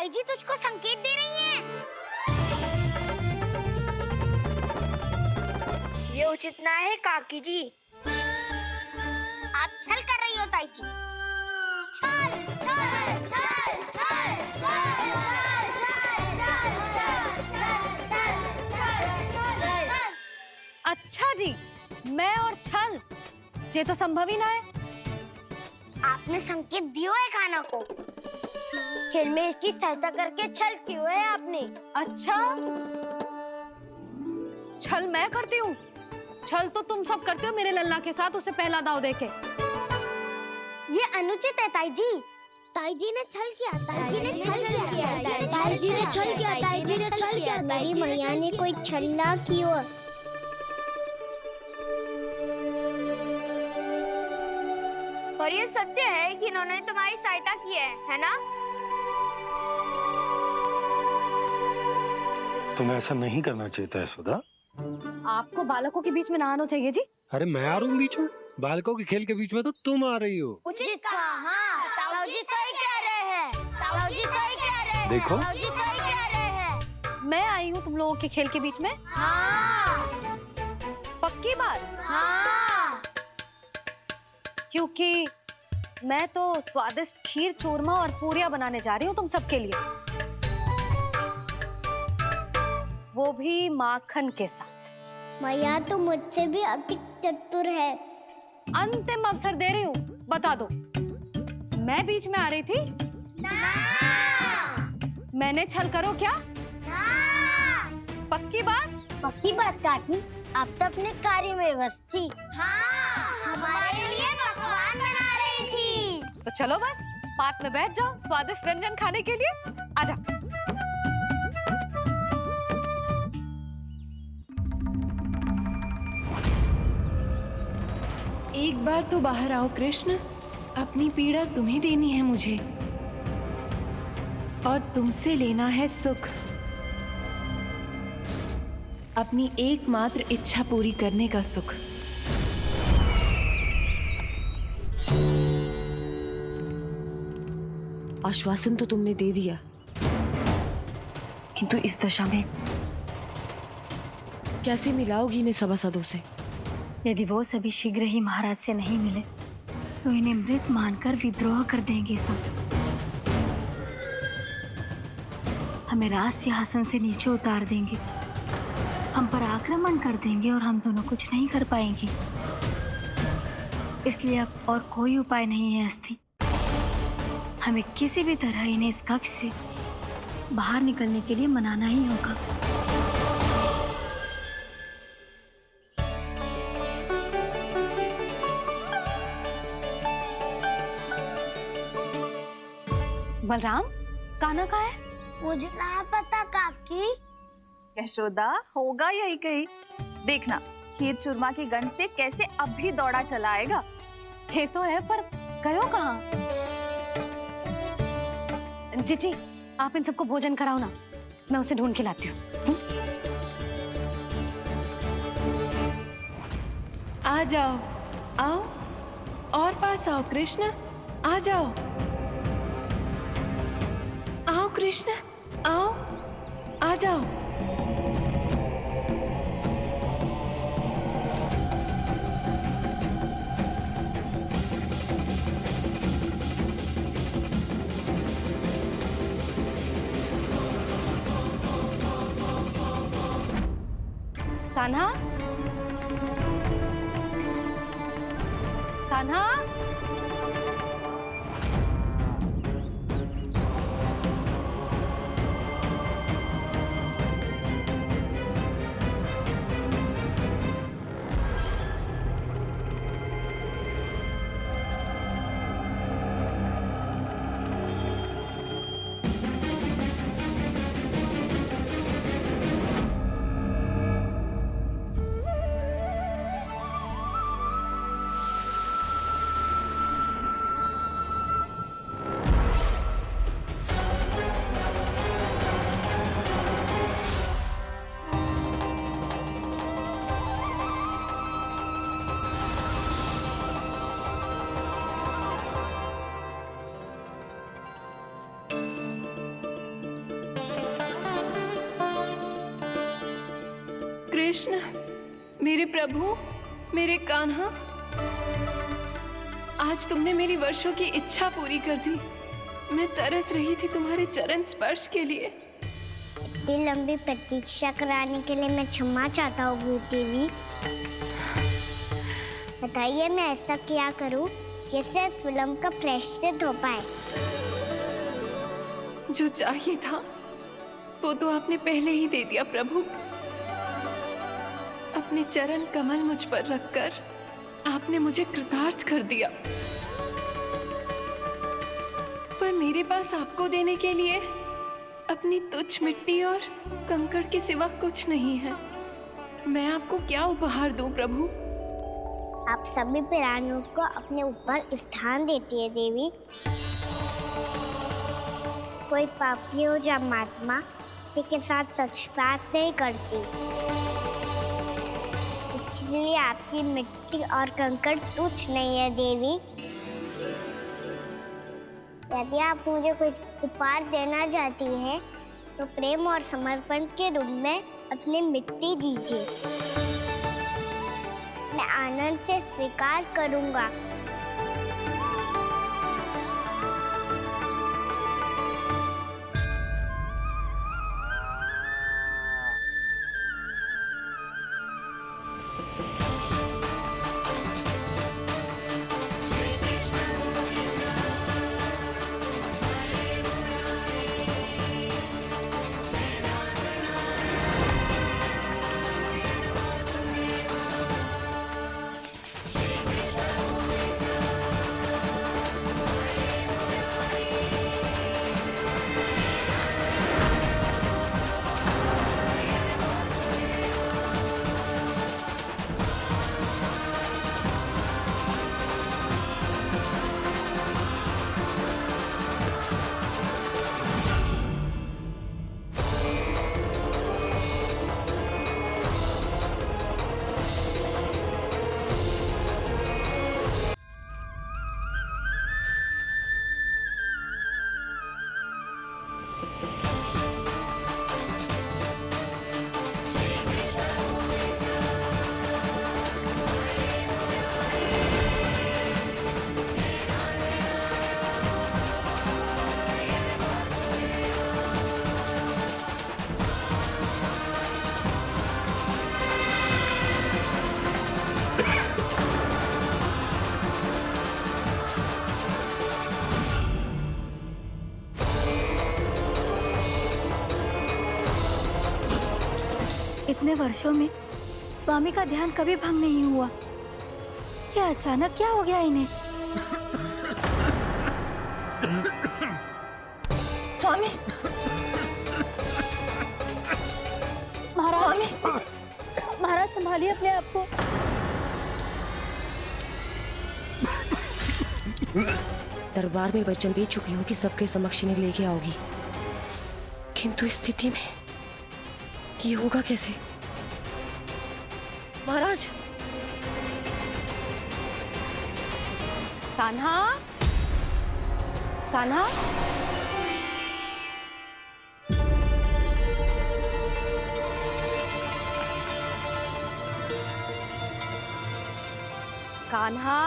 ताई जी तुझको संकेत दे रही हैं। ये उचित ना है काकी जी। आप छल कर रही हो ताई जी। छल छल छल छल छल छल। अच्छा जी, मैं और छल ये तो संभव ही ना है। आपने संकेत दियो है खाना को, खेल में इसकी सहायता करके छल क्यों है आपने? अच्छा, छल मैं करती हूँ? छल तो तुम सब करते हो मेरे लल्ला के साथ, उसे पहला दाव देके। ये अनुचित है ताई जी। ताई जी ने छल किया, ताई जी ने छल किया, ताई जी ने छल किया, ताई जी ने छल किया। मेरी मैया ने कोई छल ना किया। और ये सत्य है कि इन्होंने तुम्हारी सहायता की है ना? तुम्हें ऐसा नहीं करना चाहिए था यशोदा। आपको बालकों के बीच में ना आना चाहिए जी। अरे मैं आ रहा हूँ बीच में? बालकों के खेल के बीच में तो तुम आ रही हो। उचित कहा। हाँ, ताऊ जी सही कह रहे हैं। ताऊ जी सही कह रहे हैं। देखो। ताऊ जी सही कह रहे हैं। मैं आई हूँ तुम लोगों के खेल के बीच में। हाँ। पक्की बात? हाँ। क्योंकि मैं तो स्वादिष्ट खीर, चूरमा और पूरियां बनाने जा रही हूँ तुम सबके लिए, वो भी माखन के साथ। मैया तो मुझसे भी अधिक चतुर है। अंतिम अवसर दे रही हूँ, बता दो, मैं बीच में आ रही थी? ना। मैंने छल करो क्या? ना। पक्की बात? पक्की बात काकी, आप तो अपने कार्य में व्यस्त थी। हाँ, हमारे लिए पकवान बना रही थी। तो चलो बस पार्क में बैठ जाओ स्वादिष्ट व्यंजन खाने के लिए। आजा। एक बार तो बाहर आओ कृष्ण, अपनी पीड़ा तुम्हें देनी है मुझे, और तुमसे लेना है सुख। अपनी एकमात्र इच्छा पूरी करने का सुख। आश्वासन तो तुमने दे दिया, किंतु इस दशा में कैसे मिलाओगी इन्हें सभासदों से? यदि वो सभी शीघ्र ही महाराज से नहीं मिले तो इन्हें मृत मानकर विद्रोह कर देंगे सब। हमें राज सिंहासन से नीचे उतार देंगे, हम पर आक्रमण कर देंगे और हम दोनों कुछ नहीं कर पाएंगे। इसलिए अब और कोई उपाय नहीं है अस्थि, हमें किसी भी तरह इन्हें इस कक्ष से बाहर निकलने के लिए मनाना ही होगा। बलराम, कान्हा कहाँ है? मुझे ना पता काकी। यशोदा, होगा यही कहीं। देखना खीर चूरमा की गंध से कैसे अब भी दौड़ा चला आएगा। ये तो है, पर गयो कहाँ? जीजी, आप इन सबको भोजन कराओ ना, मैं उसे ढूंढ के लाती हूँ। आ जाओ, आओ और पास आओ कृष्ण, आ जाओ। आओ कृष्ण, आओ, आ जाओ। कान्हा, कान्हा, कृष्ण, मेरे प्रभु, मेरे कान्हा, आज तुमने मेरी वर्षों की इच्छा पूरी कर दी। मैं तरस रही थी तुम्हारे चरण स्पर्श के लिए। इतनी लंबी प्रतीक्षा कराने के लिए मैं क्षमा चाहता हूँ भूत देवी। बताइए मैं ऐसा क्या करूँ जिससे इस फिल्म का प्रायश्चित हो पाए। जो चाहिए था वो तो आपने पहले ही दे दिया प्रभु। अपने चरण कमल मुझ पर रखकर आपने मुझे कृतार्थ कर दिया। पर मेरे पास आपको देने के लिए अपनी तुच्छ मिट्टी और कंकड़ के सिवा कुछ नहीं है। मैं आपको क्या उपहार दूं प्रभु? आप सभी प्राणियों को अपने ऊपर स्थान देती है देवी। कोई पापी हो या महात्मा किसी के साथ पक्षपात नहीं करती, इसलिए आपकी मिट्टी और कंकड़ तुच्छ नहीं है देवी। यदि आप मुझे कोई उपहार देना चाहती हैं तो प्रेम और समर्पण के रूप में अपनी मिट्टी दीजिए। मैं आनंद से स्वीकार करूंगा। इतने वर्षों में स्वामी का ध्यान कभी भंग नहीं हुआ। क्या अचानक क्या हो गया इन्हें? स्वामी, महाराज, महाराज संभालिए अपने आप को। दरबार में वचन दे चुकी हूँ कि सबके समक्ष इन्हें लेके आओगी, किंतु इस स्थिति में ये होगा कैसे? महाराज, कान्हा, कान्हा, कान्हा,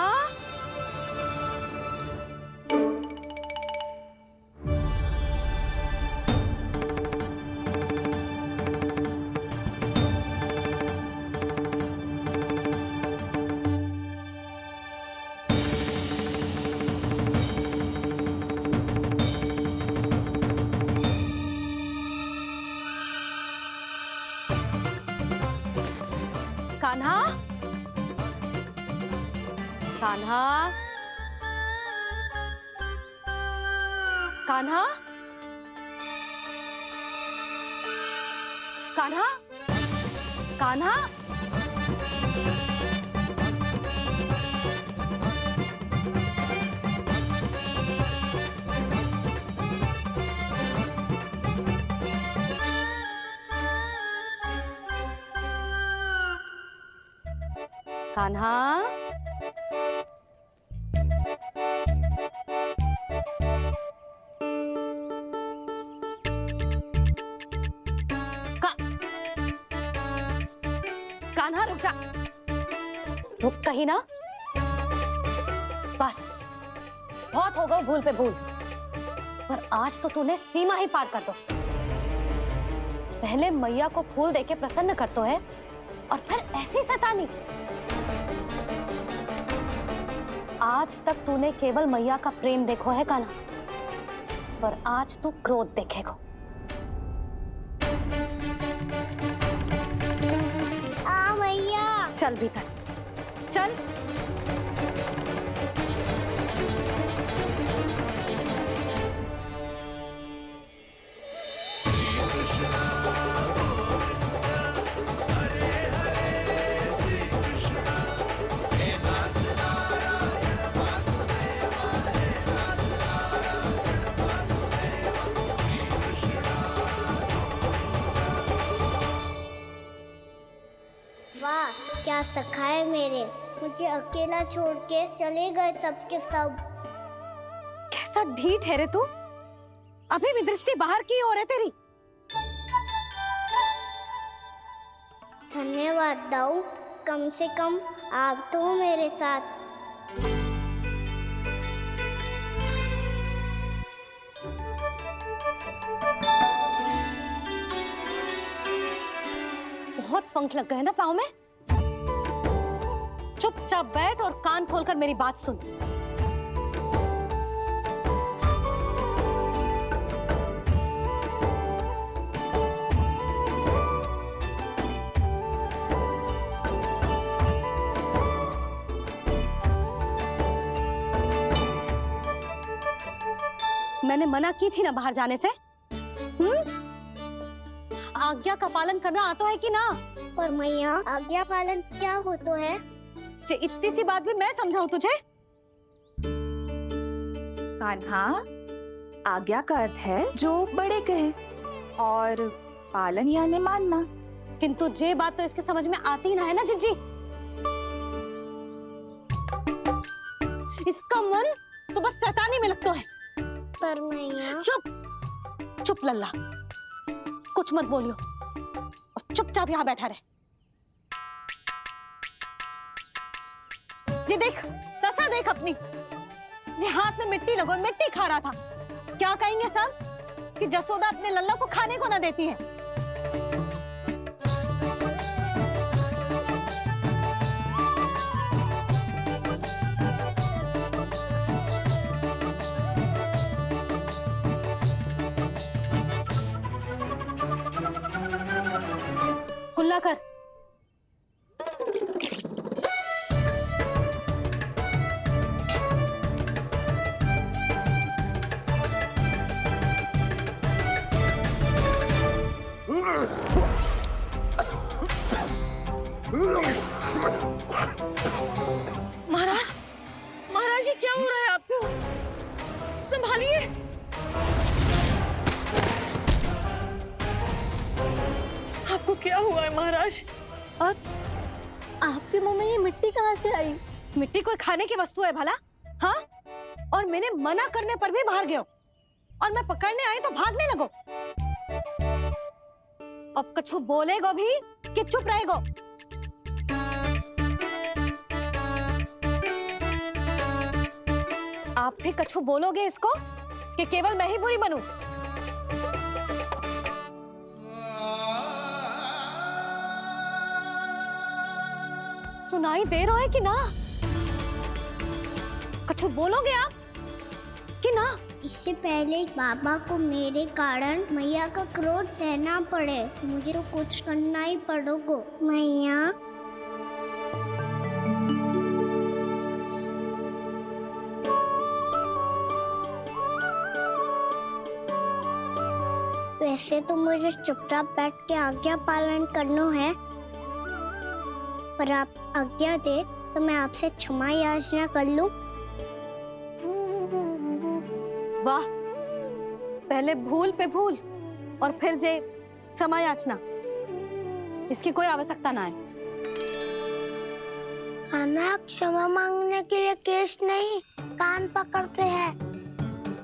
कान्हा, कान्हा, कान्हा, कान्हा, कान्हा, कान्हा, कान्हा रुक जा, रुक कहीं ना। बस बहुत हो गया भूल पे भूल, पर आज तो तूने सीमा ही पार कर दो। पहले मैया को फूल देके प्रसन्न करतो है और फिर ऐसी सतानी। आज तक तूने केवल मैया का प्रेम देखो है कान्हा, पर आज तू क्रोध देखेगा। मैया चल भीतर चल। वाह क्या सखा है मेरे, मुझे अकेला छोड़ के चले गए सबके सब। कैसा ढीठ है रे तू, अभी भी दृष्टि बाहर की ओर है तेरी। धन्यवाद दाऊ, कम से कम आप तो हो मेरे साथ। बहुत पंख लग गए ना पाँव में। चुपचाप बैठ और कान खोलकर मेरी बात सुन। मैंने मना की थी ना बाहर जाने से। आज्ञा का पालन करना आता है कि ना? पर मैया आज्ञा पालन क्या होता है? इतनी सी बात भी मैं समझाऊं तुझे? कान्हा, आज्ञा का अर्थ है जो बड़े कहे, और पालन यानी मानना। किंतु ये बात तो इसके समझ में आती ही ना है ना जिज्जी। इसका मन तो बस शैतानी में लगता है। पर मैया चुप चुप लल्ला, कुछ मत बोलियो और चुपचाप यहाँ बैठा रहे। ये देख दशा देख अपनी, ये हाथ में मिट्टी लगो, मिट्टी खा रहा था। क्या कहेंगे सब कि जसोदा अपने लल्ला को खाने को ना देती है। कुल्ला कर। महाराज, महाराज ये क्या हो रहा है आपको? संभालिए। आपको क्या हुआ है महाराज? और आपके मुंह में ये मिट्टी कहाँ से आई? मिट्टी कोई खाने की वस्तु है भला? हाँ, और मैंने मना करने पर भी बाहर गए और मैं पकड़ने आई तो भागने लगो। अब कछु बोलेगो भी कि चुप रहेगो? आप भी कछु बोलोगे इसको कि केवल मैं ही बुरी बनूं? सुनाई दे रहा है कि ना? कछु बोलोगे आप कि ना? इससे पहले बाबा को मेरे कारण मैया का क्रोध सहना पड़े, मुझे तो कुछ करना ही पड़ेगा। मैया वैसे तो मुझे चुपचाप बैठ के आज्ञा पालन करना है, पर आप आज्ञा दे तो मैं आपसे क्षमा याचना कर लूं। वाह, पहले भूल पे भूल और फिर जे क्षमा याचना, इसकी कोई आवश्यकता ना है। खाना क्षमा मांगने के लिए केस नहीं, कान पकड़ते हैं,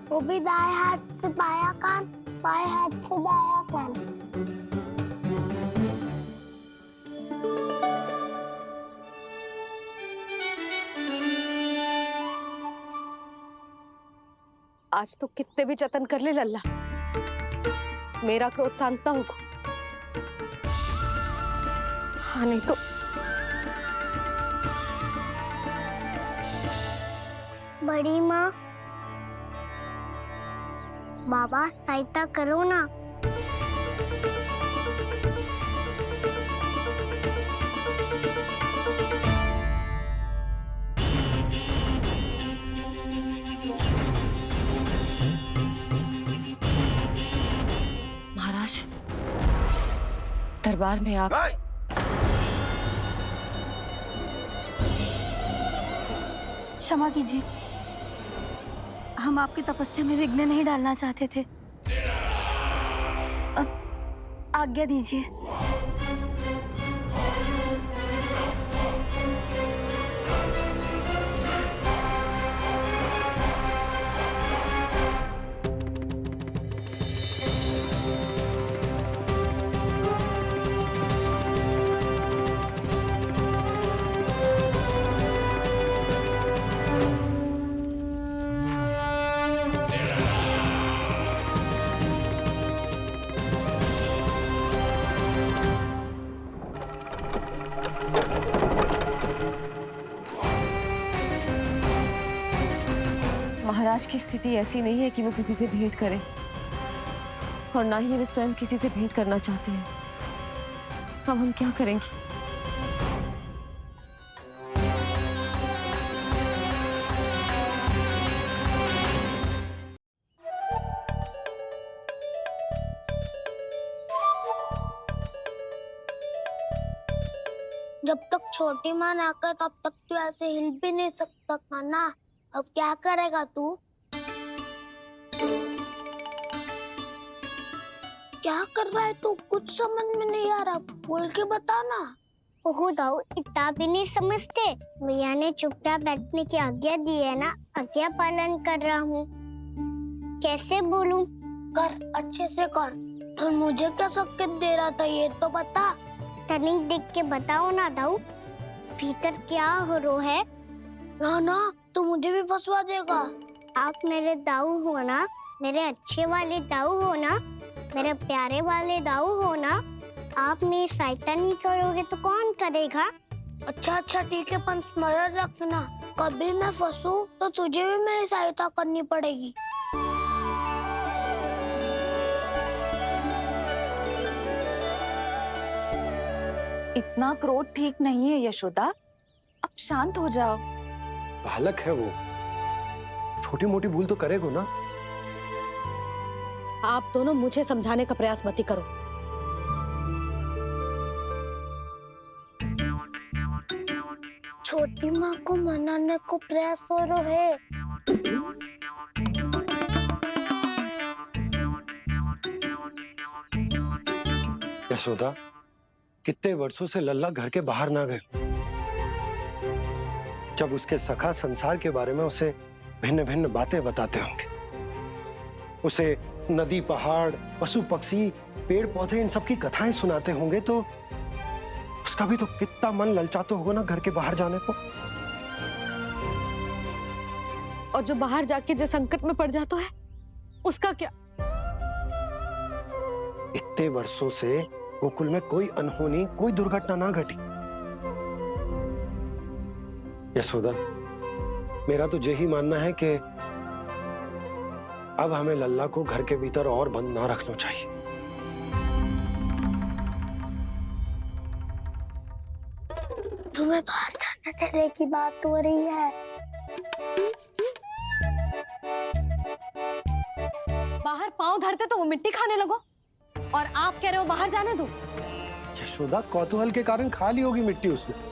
वो भी दाएं हाथ से बायां कान, बाएं हाथ से दायां कान। आज तो कितने भी जतन कर ले लल्ला, मेरा क्रोध शांत ना होगा। हाँ नहीं तो बड़ी माँ, बाबा सहायता करो ना। महाराज, दरबार में आप क्षमा कीजिए, हम आपकी तपस्या में विघ्न नहीं डालना चाहते थे। अब आज्ञा दीजिए। महाराज की स्थिति ऐसी नहीं है कि वो किसी से भेंट करें, और ना ही वे स्वयं किसी से भेंट करना चाहते हैं। अब हम क्या करेंगे? जब तक छोटी माँ ना कर तब तक तू ऐसे हिल भी नहीं सकता था ना। अब क्या करेगा तू? क्या कर रहा है तू? कुछ समझ में नहीं आ रहा, बोल के बता ना। ओहो दाऊ, इतना भी नहीं समझते। भैया ने चुपचाप बैठने की आज्ञा दी है ना, आज्ञा पालन कर रहा हूँ। कैसे बोलूं? कर, अच्छे से कर। और मुझे क्या संकेत दे रहा था ये तो बता। तनिक देख के बताओ ना दाऊ, भीतर क्या हो रहा है? ना तू मुझे भी फंसवा देगा। आप मेरे दाऊ हो ना, मेरे अच्छे वाले दाऊ हो ना, मेरे प्यारे वाले दाऊ हो ना। आप मेरी सहायता नहीं करोगे तो कौन करेगा? अच्छा ठीक है, पर स्मरण रखना, कभी मैं फंसू तो तुझे भी मेरी सहायता करनी पड़ेगी। इतना क्रोध ठीक नहीं है यशोदा, अब शांत हो जाओ। बालक है वो, छोटी मोटी भूल तो करेगा ना। आप दोनों मुझे समझाने का प्रयास मत ही करो। छोटी माँ को मनाने को प्रयास हो रहा है। यशोदा, कितने वर्षों से लल्ला घर के बाहर ना गए। जब उसके सखा संसार के बारे में उसे भिन्न भिन्न बातें बताते होंगे, उसे नदी, पहाड़, पशु पक्षी, पेड़ पौधे, इन सब की कथाएं सुनाते होंगे, तो उसका भी तो कितना मन ललचाता होगा ना घर के बाहर जाने को। और जो बाहर जाके जो संकट में पड़ जाता है उसका क्या? इतने वर्षों से गोकुल में कोई अनहोनी, कोई दुर्घटना ना घटी। यशोदा, मेरा तो यही मानना है कि अब हमें लल्ला को घर के भीतर और बंद ना रखना चाहिए। तुम्हें बाहर जाने देने की बात हो रही है। बाहर पांव धरते तो वो मिट्टी खाने लगो, और आप कह रहे हो बाहर जाने दो। यशोदा, कौतूहल के कारण खा ली होगी मिट्टी उसने।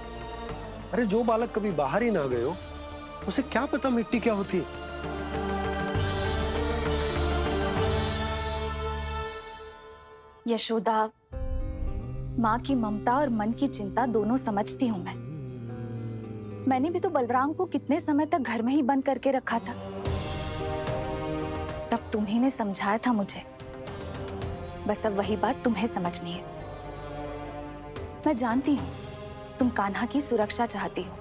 अरे जो बालक कभी बाहर ही ना गए हो, उसे क्या पता मिट्टी क्या होती है। यशोदा, माँ की ममता और मन की चिंता दोनों समझती हूँ मैं। मैंने भी तो बलराम को कितने समय तक घर में ही बंद करके रखा था। तब तुम्ही ने समझाया था मुझे, बस अब वही बात तुम्हें समझनी है। मैं जानती हूँ तुम कान्हा की सुरक्षा चाहती हो,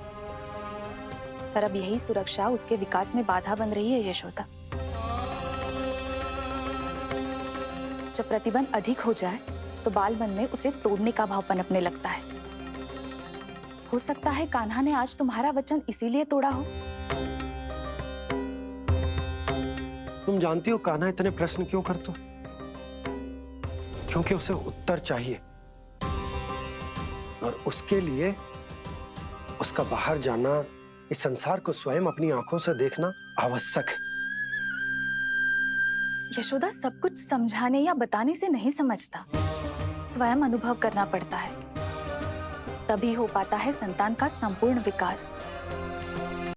पर अब यही सुरक्षा उसके विकास में बाधा बन रही है यशोदा। जब प्रतिबंध अधिक हो जाए तो बाल मन में उसे तोड़ने का भाव पनपने लगता है। हो सकता है कान्हा ने आज तुम्हारा वचन इसीलिए तोड़ा हो। तुम जानती हो कान्हा इतने प्रश्न क्यों करता? क्योंकि उसे उत्तर चाहिए और उसके लिए उसका बाहर जाना, इस संसार को स्वयं अपनी आंखों से देखना आवश्यक है। यशोदा सब कुछ समझाने या बताने से नहीं समझता, स्वयं अनुभव करना पड़ता है, तभी हो पाता है संतान का संपूर्ण विकास।